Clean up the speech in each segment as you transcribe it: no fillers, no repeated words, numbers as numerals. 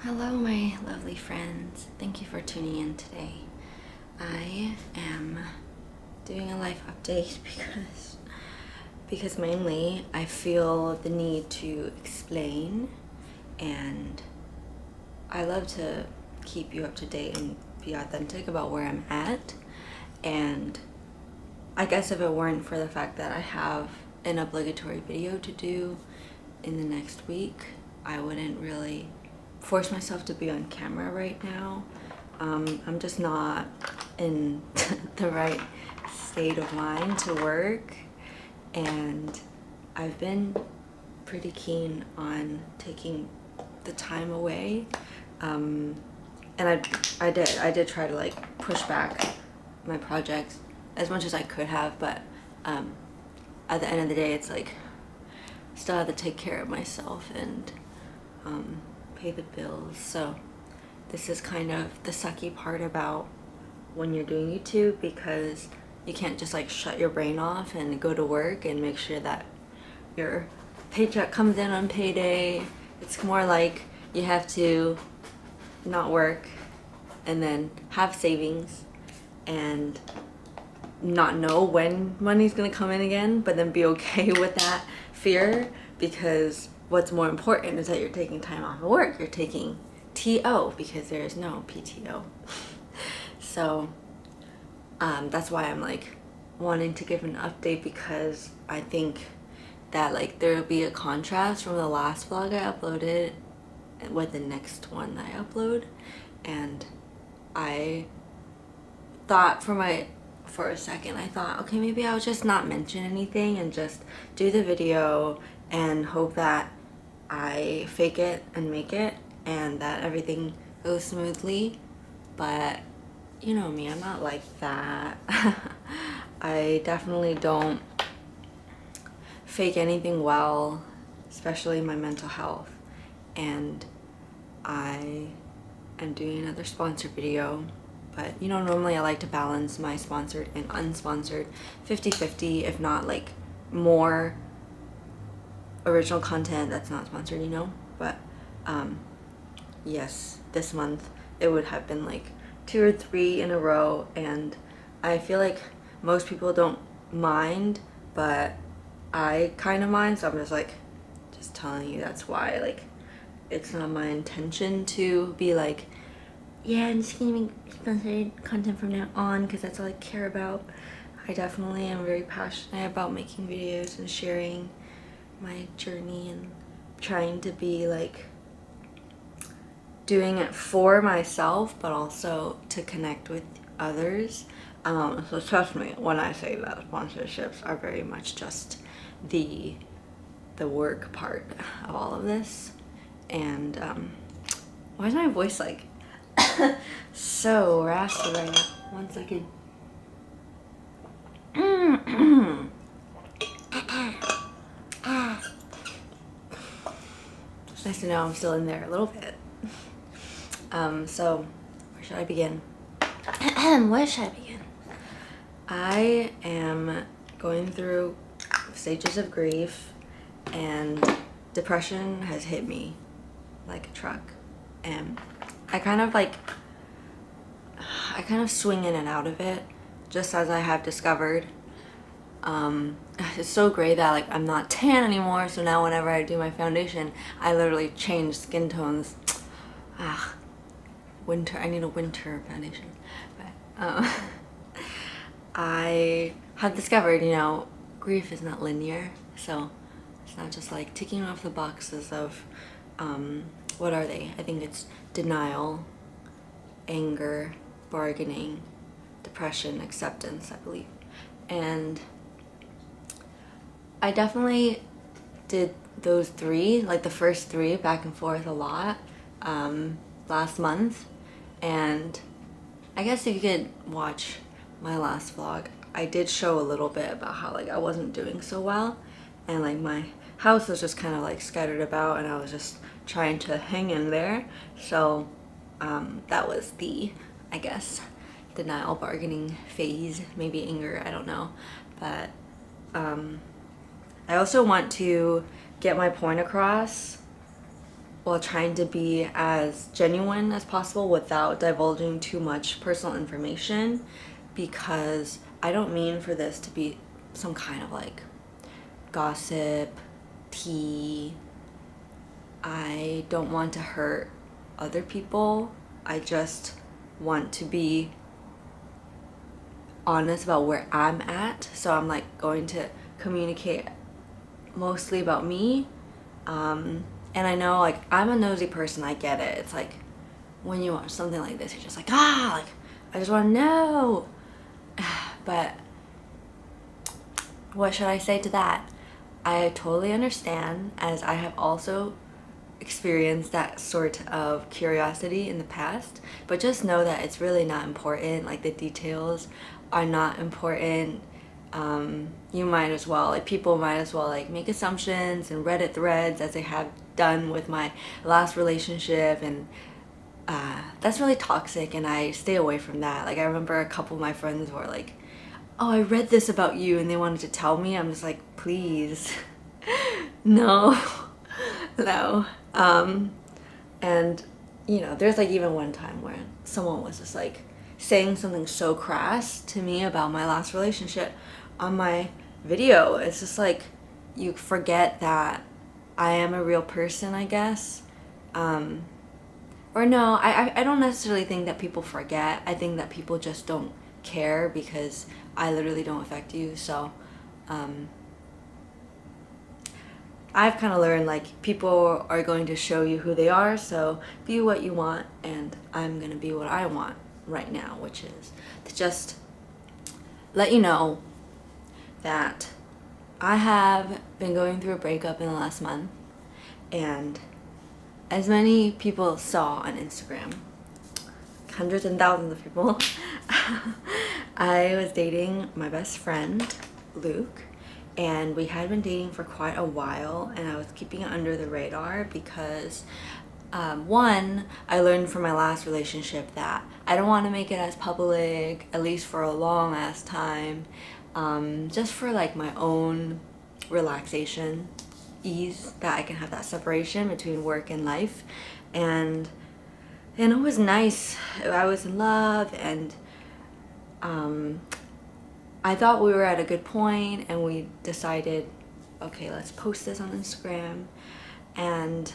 Hello, my lovely friends. Thank you for tuning in today. I am doing a life update because mainly I feel the need to explain, and I love to keep you up to date and be authentic about where I'm at. And I guess if it weren't for the fact that I have an obligatory video to do in the next week, I wouldn't really force myself to be on camera right now. I'm just not in the right state of mind to work, and I've been pretty keen on taking the time away, and I did try to like push back my projects as much as I could have, but at the end of the day, it's like still have to take care of myself and pay the bills. So this is kind of the sucky part about when you're doing YouTube, because you can't just like shut your brain off and go to work and make sure that your paycheck comes in on payday. It's more like you have to not work and then have savings and not know when money's gonna come in again, but then be okay with that fear, because what's more important is that you're taking time off of work. You're taking TO because there is no PTO. So that's why I'm like wanting to give an update, because I think that like there will be a contrast from the last vlog I uploaded with the next one I upload. And I thought for a second, I thought, okay, maybe I'll just not mention anything and just do the video and hope that I fake it and make it and that everything goes smoothly. But you know me, I'm not like that. I definitely don't fake anything well, especially my mental health. And I am doing another sponsored video, but you know, normally I like to balance my sponsored and unsponsored 50-50, if not like more original content that's not sponsored, you know. But yes, this month it would have been like 2 or 3 in a row, and I feel like most people don't mind, but I kind of mind. So I'm just telling you that's why. Like, it's not my intention to be like, yeah, I'm just gonna make sponsored content from now on because that's all I care about. I definitely am very passionate about making videos and sharing my journey and trying to be like doing it for myself, but also to connect with others. So trust me when I say that sponsorships are very much just the work part of all of this. And why is my voice like so raspy right now? 1 second. It's nice to know I'm still in there a little bit. So where should I begin? Where should I begin? I am going through stages of grief, and depression has hit me like a truck, and I kind of swing in and out of it, just as I have discovered. It's so great that like I'm not tan anymore, so now whenever I do my foundation, I literally change skin tones. Winter, I need a winter foundation. But I have discovered, you know, grief is not linear, so it's not just like ticking off the boxes of what are they? I think it's denial, anger, bargaining, depression, acceptance, I believe. And I definitely did those 3, like the first 3, back and forth a lot last month. And I guess if you could watch my last vlog, I did show a little bit about how like I wasn't doing so well, and like my house was just kind of like scattered about, and I was just trying to hang in there. So that was the, I guess, denial, bargaining phase, maybe anger, I don't know. But I also want to get my point across while trying to be as genuine as possible without divulging too much personal information, because I don't mean for this to be some kind of like gossip, tea. I don't want to hurt other people. I just want to be honest about where I'm at. So I'm like going to communicate mostly about me. And I know, like, I'm a nosy person, I get it. It's like when you watch something like this, you're just like, like, I just want to know. But what should I say to that? I totally understand, as I have also experienced that sort of curiosity in the past, but just know that it's really not important. Like, the details are not important. You might as well, like, people might as well like make assumptions and Reddit threads as they have done with my last relationship, and that's really toxic, and I stay away from that. Like, I remember a couple of my friends were like, oh, I read this about you, and they wanted to tell me. I'm just like, please. No. No. And you know, there's like even one time where someone was just like saying something so crass to me about my last relationship on my video. It's just like, you forget that I am a real person, I guess. Or no, I don't necessarily think that people forget. I think that people just don't care because I literally don't affect you. So I've kind of learned, like, people are going to show you who they are, so be what you want, and I'm gonna be what I want right now, which is to just let you know that I have been going through a breakup in the last month, and as many people saw on Instagram, hundreds and thousands of people, I was dating my best friend, Luke, and we had been dating for quite a while, and I was keeping it under the radar because one, I learned from my last relationship that I don't want to make it as public, at least for a long ass time, just for like my own relaxation, ease, that I can have that separation between work and life. And it was nice. I was in love, and I thought we were at a good point, and we decided, okay, let's post this on Instagram. And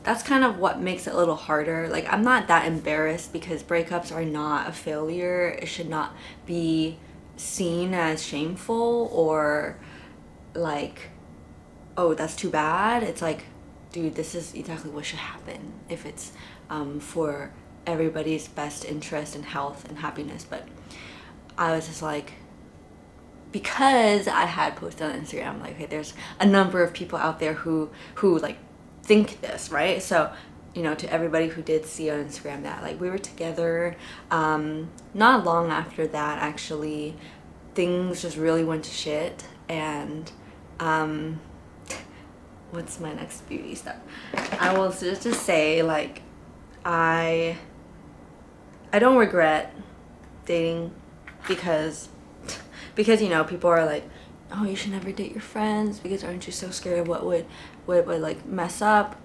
that's kind of what makes it a little harder. Like, I'm not that embarrassed because breakups are not a failure. It should not be seen as shameful or like, oh, that's too bad. It's like, dude, this is exactly what should happen if it's for everybody's best interest and health and happiness. But I was just like, because I had posted on Instagram, like, okay, there's a number of people out there who like think this, right? So, you know, to everybody who did see on Instagram that like we were together, not long after that, actually, things just really went to shit. And what's my next beauty step? I will just say, like, I don't regret dating because you know, people are like, oh, you should never date your friends because aren't you so scared of what would like mess up.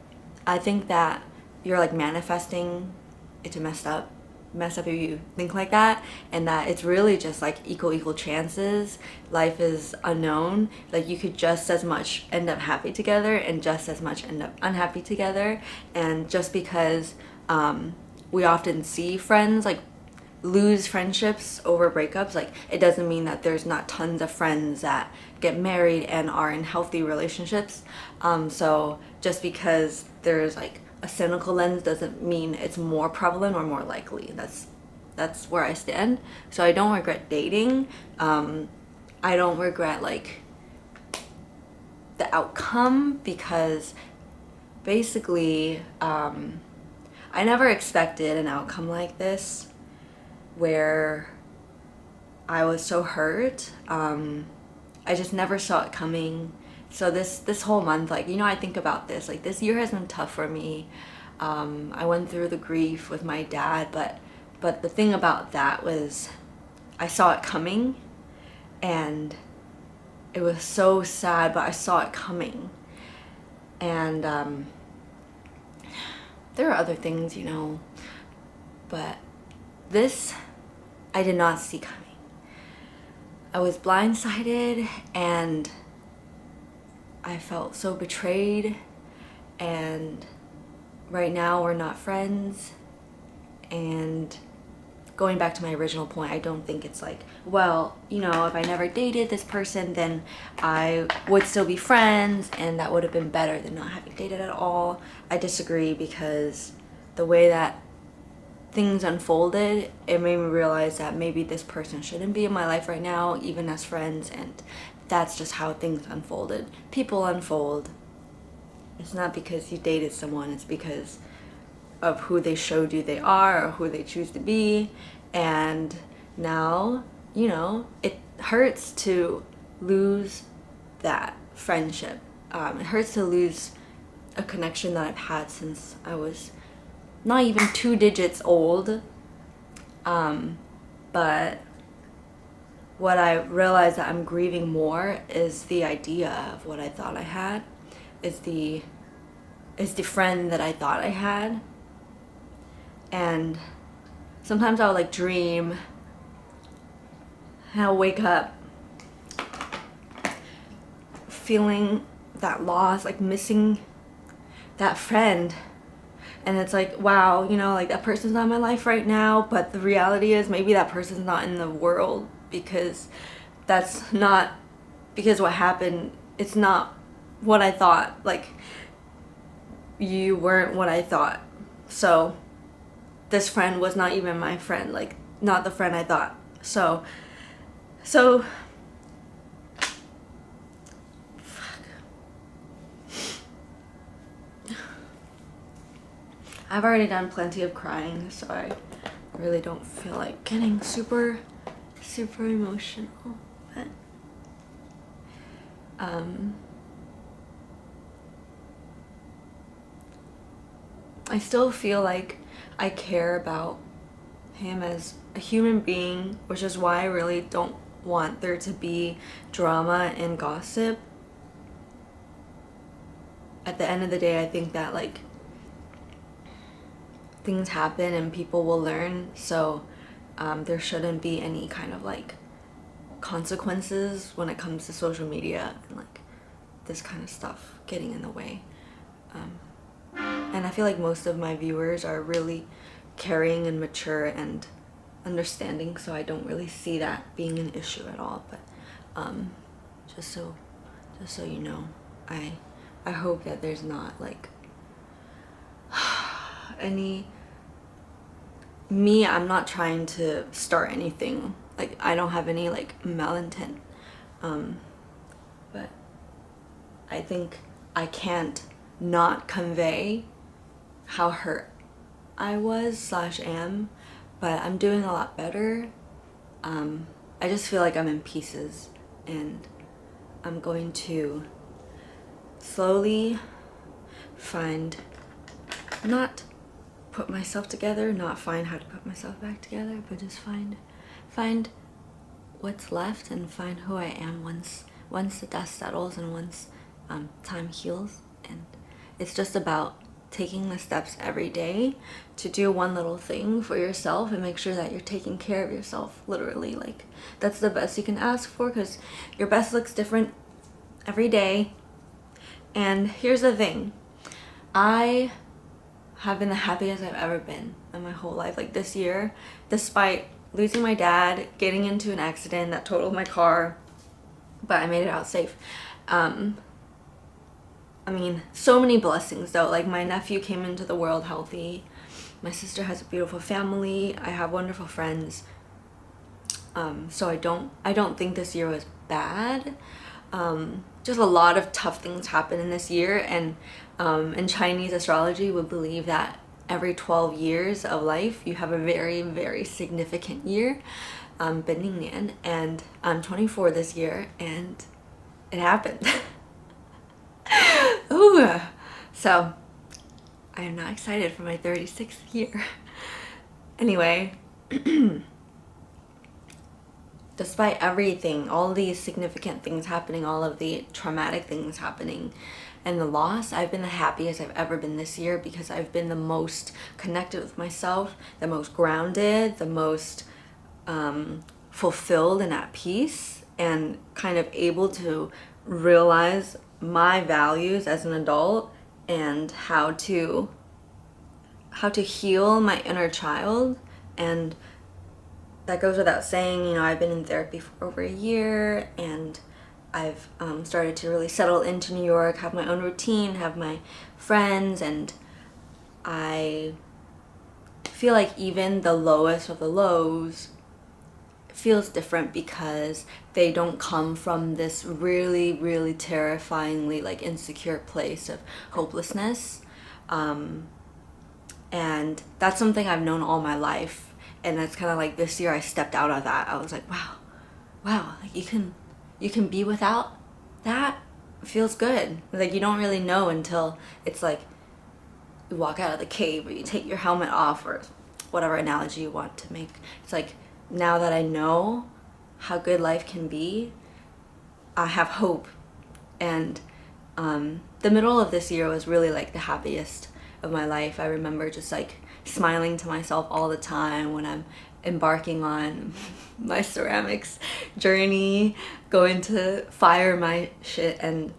I think that you're like manifesting it to mess up if you think like that, and that it's really just like equal chances. Life is unknown. Like, you could just as much end up happy together and just as much end up unhappy together. And just because we often see friends like lose friendships over breakups, like, it doesn't mean that there's not tons of friends that get married and are in healthy relationships. So just because there's like a cynical lens doesn't mean it's more prevalent or more likely. That's where I stand. So I don't regret dating. I don't regret like the outcome, because basically I never expected an outcome like this where I was so hurt. I just never saw it coming. So this whole month, like, you know, I think about this, like, this year has been tough for me. I went through the grief with my dad, but the thing about that was I saw it coming, and it was so sad, but I saw it coming. And there are other things, you know, but this I did not see coming. I was blindsided and I felt so betrayed, and right now we're not friends. And going back to my original point, I don't think it's like, well, you know, if I never dated this person, then I would still be friends and that would have been better than not having dated at all. I disagree, because the way that things unfolded, it made me realize that maybe this person shouldn't be in my life right now, even as friends, and that's just how things unfolded. People unfold. It's not because you dated someone, it's because of who they showed you they are or who they choose to be. And now, you know, it hurts to lose that friendship. It hurts to lose a connection that I've had since I was not even 2 digits old. But what I realized that I'm grieving more is the idea of what I thought I had, is the friend that I thought I had. And sometimes I'll like dream and I'll wake up feeling that loss, like missing that friend. And it's like, wow, you know, like that person's not in my life right now, but the reality is maybe that person's not in the world, because that's not, because what happened, it's not what I thought. Like, you weren't what I thought. So this friend was not even my friend, like not the friend I thought. So fuck. I've already done plenty of crying, so I really don't feel like getting super emotional. But I still feel like I care about him as a human being, which is why I really don't want there to be drama and gossip. At the end of the day, I think that like things happen and people will learn, so there shouldn't be any kind of like consequences when it comes to social media and like this kind of stuff getting in the way. And I feel like most of my viewers are really caring and mature and understanding, so I don't really see that being an issue at all. But just so you know, I hope that there's not like any I'm not trying to start anything. Like, I don't have any like malintent, but I think I can't not convey how hurt I was / am, but I'm doing a lot better. I just feel like I'm in pieces, and I'm going to slowly not put myself together, not find how to put myself back together, but just find what's left and find who I am once the dust settles and once time heals. And it's just about taking the steps every day to do one little thing for yourself and make sure that you're taking care of yourself, literally. Like, that's the best you can ask for, because your best looks different every day. And here's the thing, I have been the happiest I've ever been in my whole life. Like, this year, despite losing my dad, getting into an accident that totaled my car, but I made it out safe. I mean, so many blessings though. Like, my nephew came into the world healthy. My sister has a beautiful family. I have wonderful friends. So I don't think this year was bad. Just a lot of tough things happen in this year, and in Chinese astrology we believe that every 12 years of life you have a very, very significant year, 本命年, and I'm 24 this year and it happened. Ooh. So I am not excited for my 36th year. Anyway, despite everything, all these significant things happening, all of the traumatic things happening, and the loss, I've been the happiest I've ever been this year, because I've been the most connected with myself, the most grounded, the most fulfilled and at peace, and kind of able to realize my values as an adult and how to heal my inner child. And that goes without saying, you know, I've been in therapy for over a year, and I've started to really settle into New York, have my own routine, have my friends, and I feel like even the lowest of the lows feels different because they don't come from this really, really terrifyingly like insecure place of hopelessness. And that's something I've known all my life, and that's kind of like this year I stepped out of that. I was like, wow, like you can be without that. It feels good. Like, you don't really know until it's like you walk out of the cave, or you take your helmet off, or whatever analogy you want to make. It's like, now that I know how good life can be, I have hope. And the middle of this year was really like the happiest of my life. I remember just like smiling to myself all the time when I'm embarking on my ceramics journey, going to fire my shit, and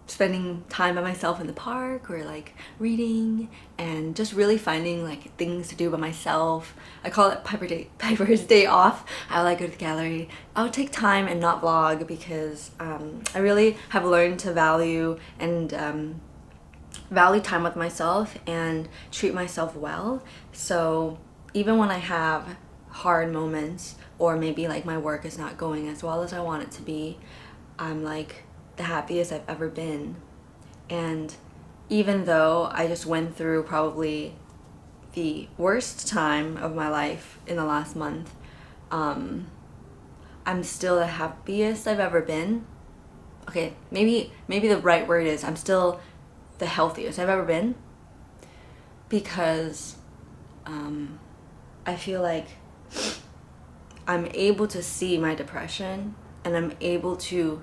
spending time by myself in the park, or like reading, and just really finding like things to do by myself. I call it Piper's day off. I like go to the gallery. I'll take time and not vlog, because I really have learned to value time with myself and treat myself well. So even when I have hard moments, or maybe like my work is not going as well as I want it to be, I'm like the happiest I've ever been. And even though I just went through probably the worst time of my life in the last month, I'm still the happiest I've ever been. Okay, maybe the right word is I'm still the healthiest I've ever been, because I feel like I'm able to see my depression, and I'm able to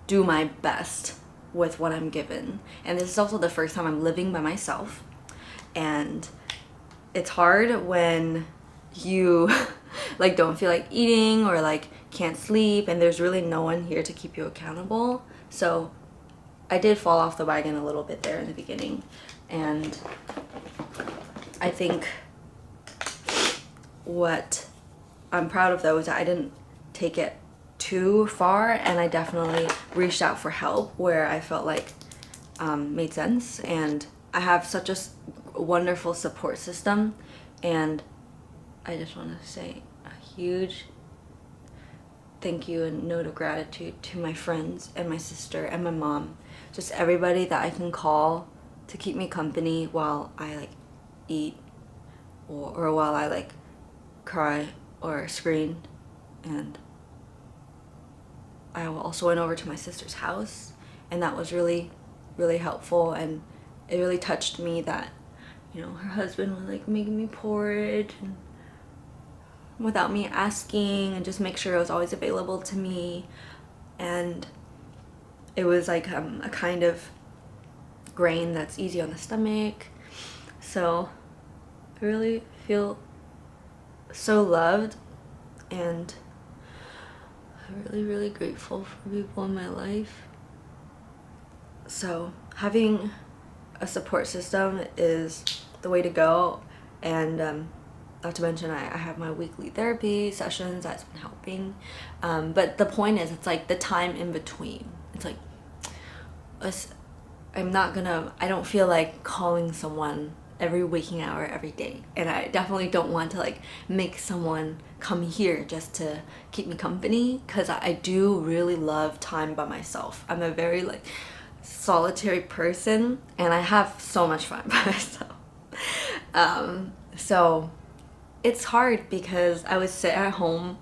do my best with what I'm given. And this is also the first time I'm living by myself, and it's hard when you like don't feel like eating, or like can't sleep, and there's really no one here to keep you accountable. So I did fall off the wagon a little bit there in the beginning, and I think what I'm proud of though is that I didn't take it too far, and I definitely reached out for help where I felt like made sense. And I have such a wonderful support system, and I just want to say a huge thank you and note of gratitude to my friends and my sister and my mom, just everybody that I can call to keep me company while I like eat, or while I like cry or scream. And I also went over to my sister's house, and that was really, really helpful, and it really touched me that, you know, her husband was like making me porridge and without me asking, and just make sure it was always available to me. And it was like a kind of grain that's easy on the stomach. So I really feel so loved, and I'm really, really grateful for people in my life. So having a support system is the way to go. And not to mention I have my weekly therapy sessions that's been helping. But the point is, it's like the time in between. It's like I don't feel like calling someone every waking hour every day, and I definitely don't want to like make someone come here just to keep me company, because I do really love time by myself. I'm a very like solitary person, and I have so much fun by myself. So it's hard because I would sit at home,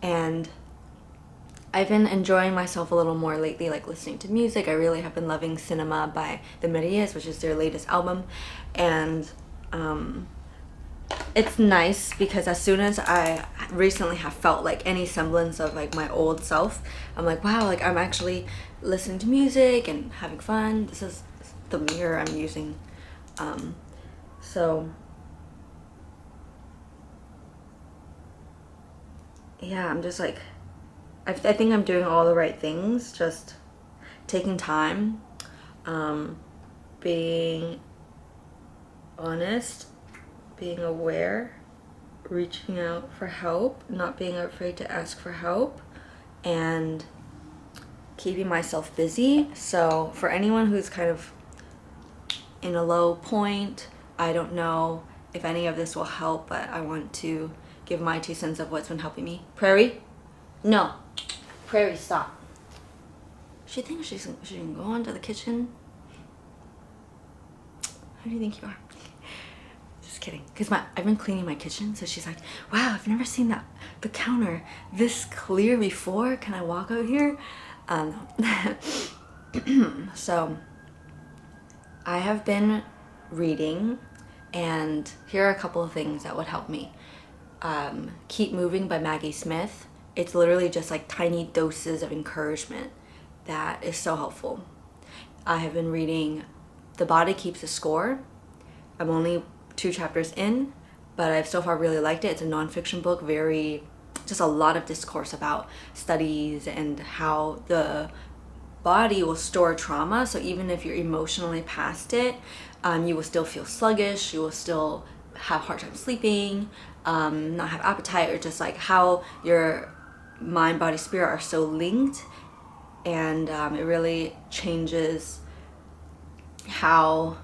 and I've been enjoying myself a little more lately, like listening to music. I really have been loving Cinema by the Marias, which is their latest album. And it's nice because as soon as I recently have felt like any semblance of like my old self, I'm like, wow, like I'm actually listening to music and having fun. This is the mirror I'm using. So yeah, I'm just like, I think I'm doing all the right things, just taking time, being honest, being aware, reaching out for help, not being afraid to ask for help, and keeping myself busy. So for anyone who's kind of in a low point, I don't know if any of this will help, but I want to give my 2 cents of what's been helping me. Prairie? No. Prairie, stop. She thinks she can go onto the kitchen. Who do you think you are? Just kidding. Because I've been cleaning my kitchen, so she's like, wow, I've never seen the counter this clear before. Can I walk out here? No. So I have been reading, and here are a couple of things that would help me. Keep Moving by Maggie Smith. It's literally just like tiny doses of encouragement that is so helpful. I have been reading The Body Keeps a Score. I'm only 2 chapters in, but I've so far really liked it. It's a nonfiction book, just a lot of discourse about studies and how the body will store trauma. So even if you're emotionally past it, you will still feel sluggish, you will still have a hard time sleeping, not have appetite, or just like how your mind, body, spirit are so linked. And it really changes how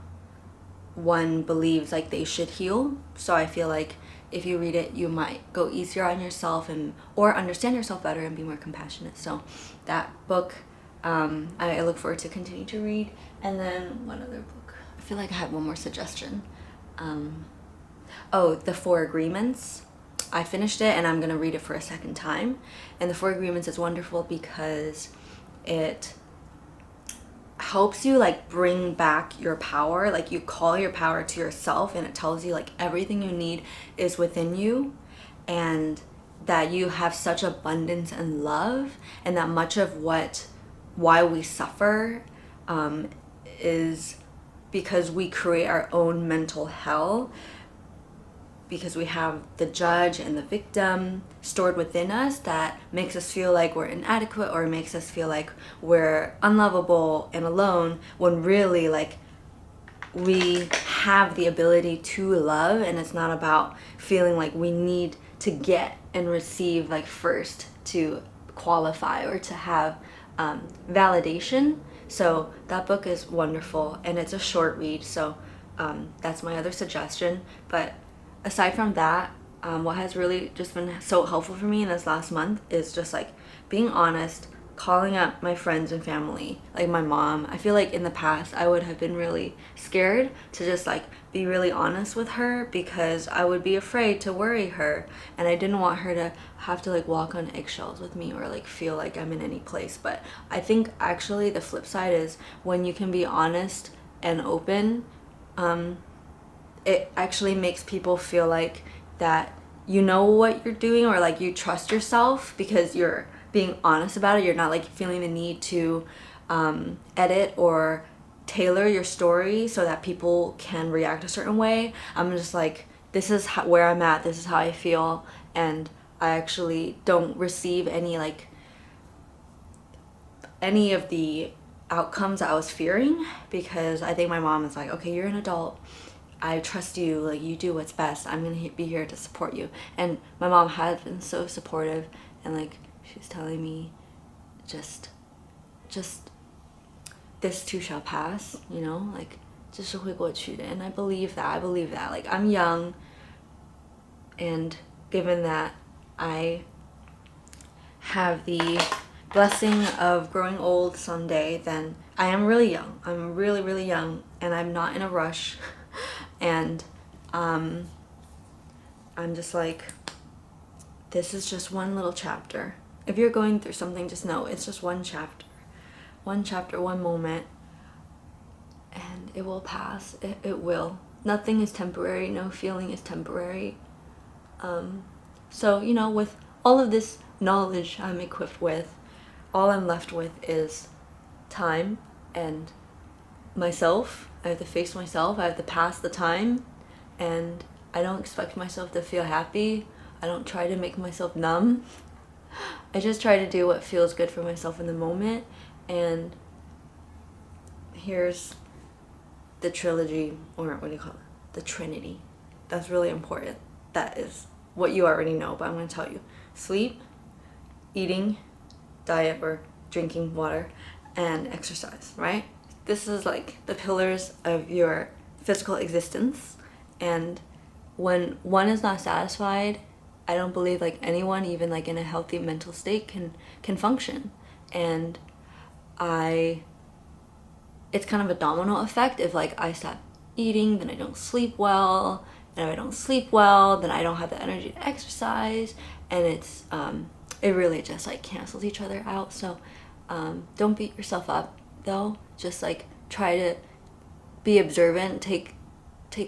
one believes like they should heal. So I feel like if you read it, you might go easier on yourself or understand yourself better and be more compassionate. So that book, I look forward to continue to read. And then one other book. I feel like I had one more suggestion. The 4 Agreements. I finished it and I'm gonna read it for a second time. And the 4 Agreements is wonderful because it helps you like bring back your power. Like you call your power to yourself, and it tells you like everything you need is within you, and that you have such abundance and love, and that much of why we suffer is because we create our own mental hell, because we have the judge and the victim stored within us that makes us feel like we're inadequate, or makes us feel like we're unlovable and alone, when really like we have the ability to love. And it's not about feeling like we need to get and receive like first to qualify or to have validation. So that book is wonderful, and it's a short read, so that's my other suggestion. But aside from that, what has really just been so helpful for me in this last month is just like being honest, calling up my friends and family, like my mom. I feel like in the past I would have been really scared to just like be really honest with her, because I would be afraid to worry her, and I didn't want her to have to like walk on eggshells with me or like feel like I'm in any place. But I think actually the flip side is when you can be honest and open, it actually makes people feel like that you know what you're doing, or like you trust yourself because you're being honest about it. You're not like feeling the need to edit or tailor your story so that people can react a certain way. I'm just like, this is where I'm at, this is how I feel, and I actually don't receive any of the outcomes I was fearing, because I think my mom is like, okay, you're an adult, I trust you, like you do what's best, I'm gonna be here to support you. And my mom has been so supportive, and like she's telling me just this too shall pass, you know, like 这是会过去的. And I believe that like I'm young, and given that I have the blessing of growing old someday, then I am really young. I'm really, really young, and I'm not in a rush. And I'm just like, this is just one little chapter. If you're going through something, just know it's just one chapter, one moment, and it will pass. It will. nothing is temporary, no feeling is temporary. So, you know, with all of this knowledge I'm equipped with, all I'm left with is time and myself. I have to face myself, I have to pass the time, and I don't expect myself to feel happy. I don't try to make myself numb. I just try to do what feels good for myself in the moment. And here's the trilogy, or what do you call it? The Trinity. That's really important. That is what you already know, but I'm going to tell you. Sleep, eating, diet or drinking water, and exercise, right? This is like the pillars of your physical existence. And when one is not satisfied, I don't believe like anyone, even like in a healthy mental state, can function. And it's kind of a domino effect. If like I stop eating, then I don't sleep well, and if I don't sleep well, then I don't have the energy to exercise, and it really just like cancels each other out. So don't beat yourself up though. Just like try to be observant, take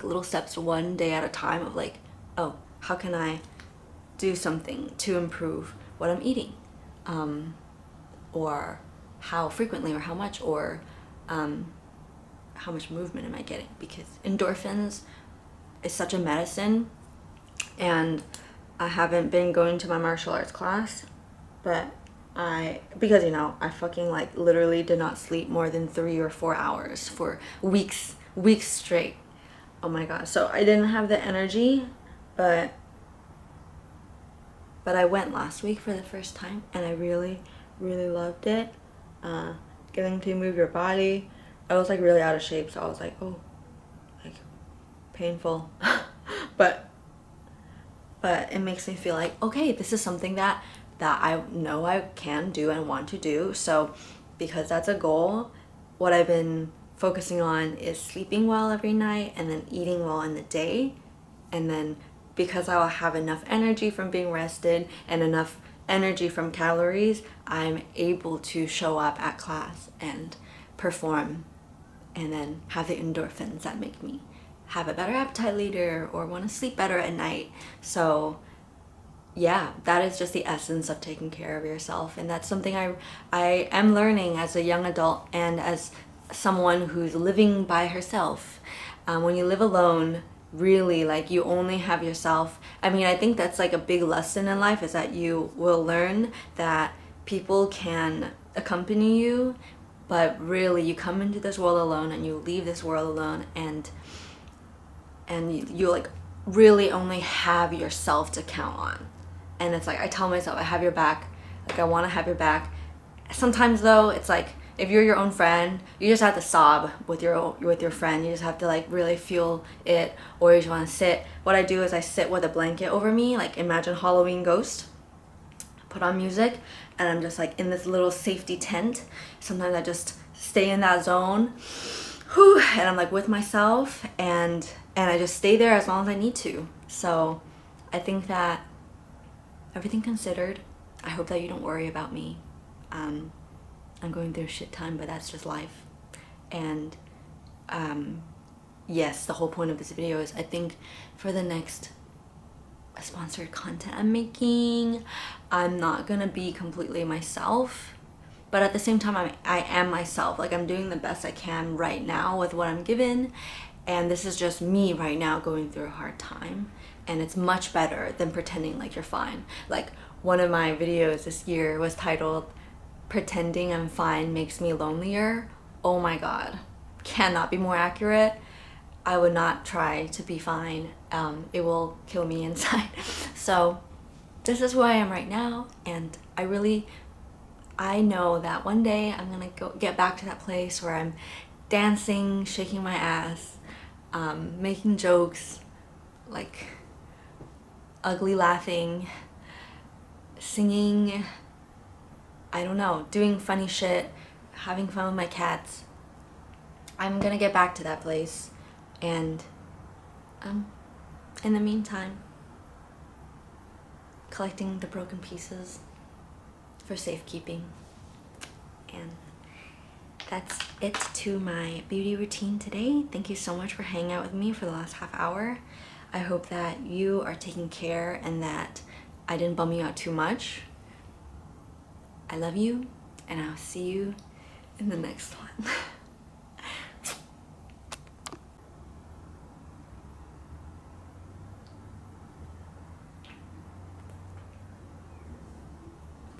little steps one day at a time of like, oh, how can I do something to improve what I'm eating, or how frequently, or how much, or how much movement am I getting? Because endorphins is such a medicine. And I haven't been going to my martial arts class, but because you know, I fucking like literally did not sleep more than 3 or 4 hours for weeks straight. Oh my god. So I didn't have the energy, but I went last week for the first time, and I really loved it. Getting to move your body. I was like really out of shape, so I was like, oh, like painful. but it makes me feel like, okay, this is something that I know I can do and want to do. So because that's a goal, what I've been focusing on is sleeping well every night, and then eating well in the day. And then because I will have enough energy from being rested and enough energy from calories, I'm able to show up at class and perform, and then have the endorphins that make me have a better appetite later or want to sleep better at night. So yeah, that is just the essence of taking care of yourself. And that's something I am learning as a young adult, and as someone who's living by herself. When you live alone, really, like, you only have yourself. I mean, I think that's like a big lesson in life, is that you will learn that people can accompany you, but really you come into this world alone and you leave this world alone, and you like really only have yourself to count on. And it's like, I tell myself I have your back, like I want to have your back. Sometimes though, it's like, if you're your own friend, you just have to sob with your friend. You just have to like really feel it, or you just want to sit. What I do is I sit with a blanket over me, like imagine Halloween Ghost. Put on music, and I'm just like in this little safety tent. Sometimes I just stay in that zone, and I'm like with myself, and I just stay there as long as I need to. So I think that everything considered, I hope that you don't worry about me. I'm going through a shit time, but that's just life. And yes, the whole point of this video is, I think for the next sponsored content I'm making, I'm not gonna be completely myself, but at the same time I am myself. Like, I'm doing the best I can right now with what I'm given, and this is just me right now going through a hard time, and it's much better than pretending like you're fine. Like, one of my videos this year was titled "Pretending I'm Fine Makes Me Lonelier." Oh my god, cannot be more accurate. I would not try to be fine. It will kill me inside. So this is who I am right now, and I know that one day I'm gonna get back to that place where I'm dancing, shaking my ass, making jokes, like ugly laughing, singing, I don't know, doing funny shit, having fun with my cats. I'm gonna get back to that place, and in the meantime, collecting the broken pieces for safekeeping. And that's it to my beauty routine today. Thank you so much for hanging out with me for the last half hour. I hope that you are taking care and that I didn't bum you out too much. I love you, and I'll see you in the next one.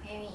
Very.